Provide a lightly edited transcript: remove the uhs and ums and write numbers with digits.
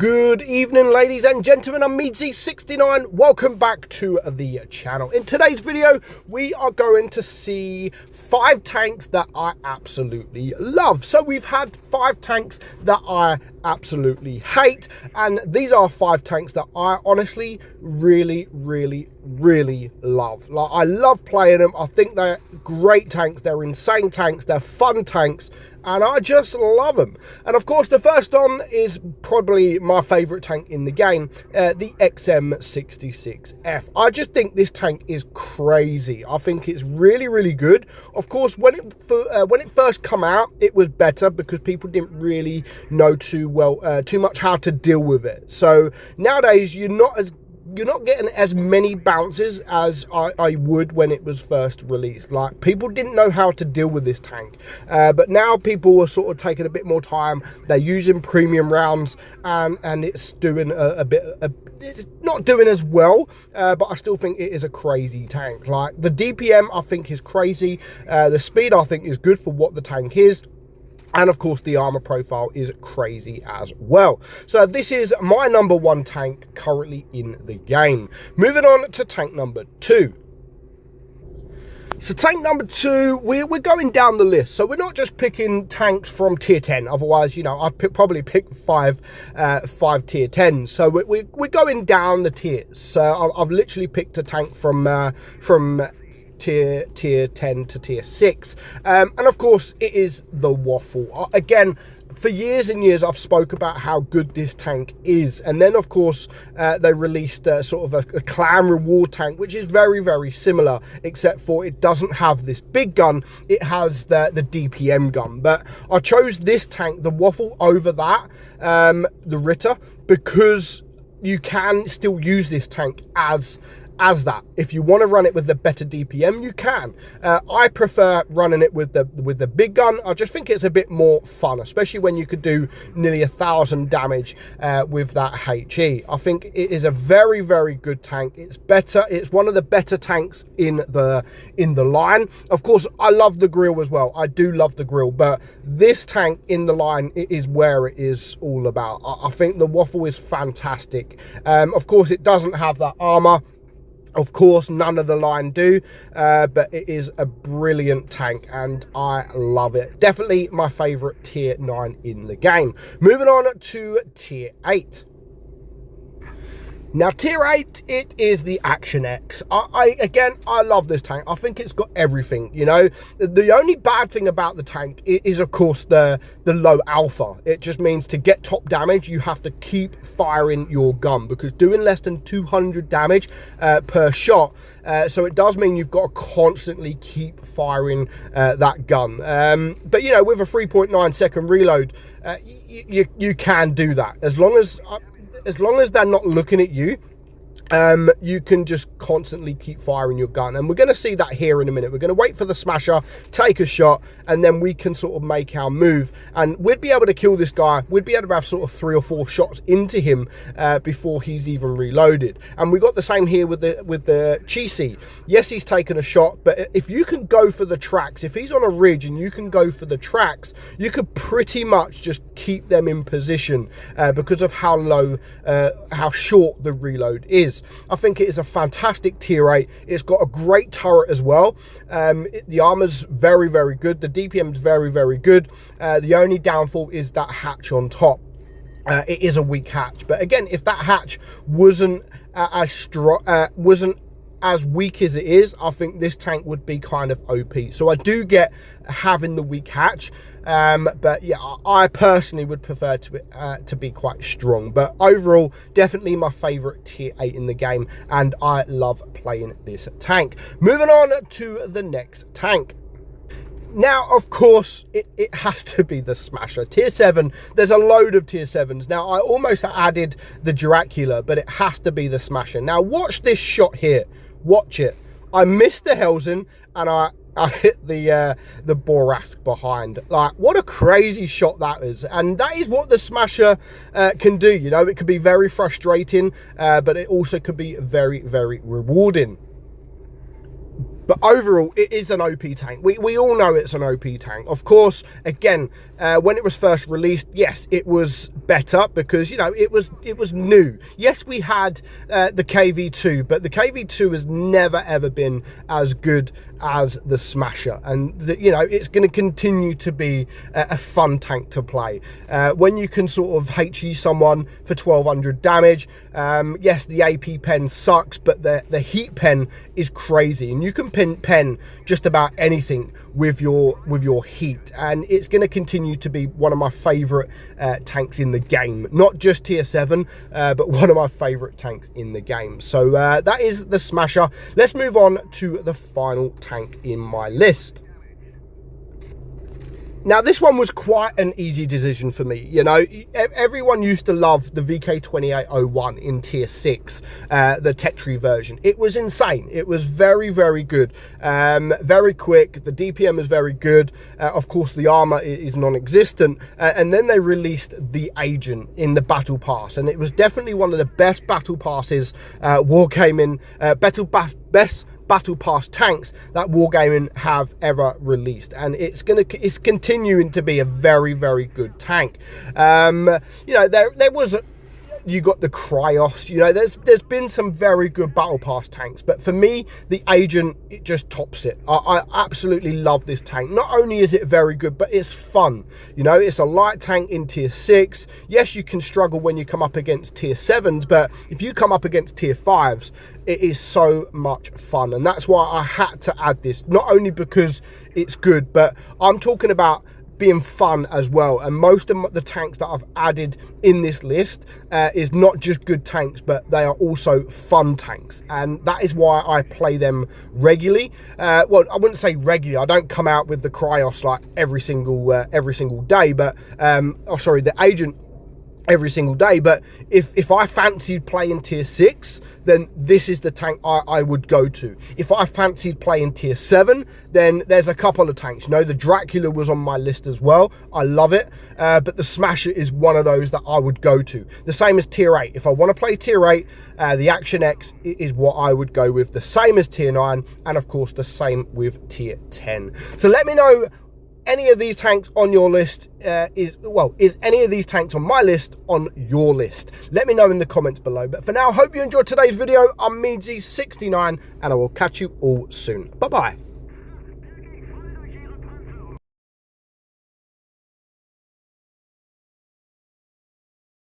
Good evening, ladies and gentlemen. I'm meadsyreplays. Welcome back to the channel. In today's video, we are going to see 5 tanks that I absolutely love. So we've had 5 tanks that I absolutely hate, and these are 5 tanks that I honestly really love. Like, I love playing them. I think they're great tanks. They're insane tanks. They're fun tanks, and I just love them. And of course, the first one is probably my favorite tank in the game, the XM66F. I just think this tank is crazy. I think it's really good. Of course, when it first come out, it was better because people didn't really know too much how to deal with it. So nowadays, you're not getting as many bounces as I would when it was first released. Like, people didn't know how to deal with this tank, but now people are sort of taking a bit more time. They're using premium rounds, and it's doing it's not doing as well, but I still think it is a crazy tank. Like, the DPM I think is crazy, the speed I think is good for what the tank is, and of course the armor profile is crazy as well. So this is my number 1 tank currently in the game. Moving on to tank number 2. So tank number 2, we're going down the list. So we're not just picking tanks from tier 10. Otherwise, you know, I'd probably pick 5 tier 10s. So we're going down the tiers. So I've literally picked a tank from tier 10 to tier 6, and of course it is the Waffle. Again, for years and years I've spoke about how good this tank is, and then of course they released sort of a clan reward tank, which is very similar, except for it doesn't have this big gun. It has the DPM gun, but I chose this tank, the Waffle, over that, the Ritter, because you can still use this tank as that. If you want to run it with the better DPM, you can. I prefer running it with the big gun. I just think it's a bit more fun, especially when you could do nearly 1,000 damage with that HE. I think it is a very good tank. It's better. It's one of the better tanks in the line. Of course, I love the grill as well. I do love the grill, but this tank in the line, it is where it is all about. I think the Waffle is fantastic. Of course, it doesn't have that armor. Of course, none of the line do, but it is a brilliant tank, and I love it. Definitely my favorite tier 9 in the game. Moving on to tier 8. Now, tier 8, it is the Action X. Again, I love this tank. I think it's got everything, you know. The only bad thing about the tank is, of course, the low alpha. It just means to get top damage, you have to keep firing your gun, because doing less than 200 damage per shot, so it does mean you've got to constantly keep firing that gun. But, you know, with a 3.9 second reload, you can do that. As long as they're not looking at you, you can just constantly keep firing your gun. And we're going to see that here in a minute. We're going to wait for the smasher, take a shot, and then we can sort of make our move, and we'd be able to kill this guy. We'd be able to have sort of 3 or 4 shots into him before he's even reloaded. And we got the same here with the Cheesy. Yes, he's taken a shot, but if you can go for the tracks, if he's on a ridge and you can go for the tracks, you could pretty much just keep them in position because of how short the reload is. I think it is a fantastic tier 8. It's got a great turret as well. The armor's very good. The DPM's very good. The only downfall is that hatch on top. It is a weak hatch, but again, if that hatch wasn't as strong, wasn't as weak as it is, I think this tank would be kind of OP. So I do get having the weak hatch, but yeah, I personally would prefer to be quite strong. But overall, definitely my favorite tier 8 in the game, and I love playing this tank. Moving on to the next tank. Now, of course, it has to be the Smasher. Tier 7, there's a load of tier 7s. Now, I almost added the Dracula, but it has to be the Smasher. Now, watch this shot here. Watch it. I missed the Helsing, and I hit the Borask behind. Like, what a crazy shot that is. And that is what the Smasher can do. You know, it can be very frustrating, but it also can be very rewarding. But overall, it is an OP tank. We all know it's an OP tank. Of course, again, when it was first released, yes, it was better because, you know, it was new. Yes, we had the KV2, but the KV2 has never ever been as good as the Smasher, and you know, it's going to continue to be a fun tank to play. When you can sort of HE someone for 1200 damage, yes, the AP pen sucks, but the heat pen is crazy, and you can pen just about anything with your heat, and it's going to continue to be one of my favorite tanks in the game. Not just tier 7, but one of my favorite tanks in the game. So that is the Smasher. Let's move on to the final tank in my list. Now, this one was quite an easy decision for me. You know, everyone used to love the VK2801 in tier 6, the Tetri version. It was insane. It was very, very good. Very quick. The DPM is very good. Of course, the armor is non-existent. And then they released the Agent in the Battle Pass. And it was definitely one of the best Battle Passes, Wargaming, best Battle Pass tanks that Wargaming have ever released, and it's continuing to be a very, very good tank. You know, there was you got the Cryos, you know, there's been some very good Battle Pass tanks, but for me, the Agent, it just tops it. I absolutely love this tank. Not only is it very good, but it's fun. You know, it's a light tank in tier 6. Yes, you can struggle when you come up against tier 7s, but if you come up against tier 5s, it is so much fun, and that's why I had to add this, not only because it's good, but I'm talking about being fun as well. And most of the tanks that I've added in this list is not just good tanks, but they are also fun tanks, and that is why I play them regularly. Well, I wouldn't say regularly. I don't come out with the Cryos like every single day, but the Agent every single day. But if I fancied playing tier 6, then this is the tank I would go to. If I fancied playing tier 7, then there's a couple of tanks. You know, the Dracula was on my list as well. I love it, but the Smasher is one of those that I would go to. The same as tier 8. If I want to play tier 8, the Action X is what I would go with. The same as tier 9, and of course the same with tier 10. So let me know, any of these tanks on your list is any of these tanks on my list on your list? Let me know in the comments below. But for now, hope you enjoyed today's video. I'm meadsy69, and I will catch you all soon. Bye bye.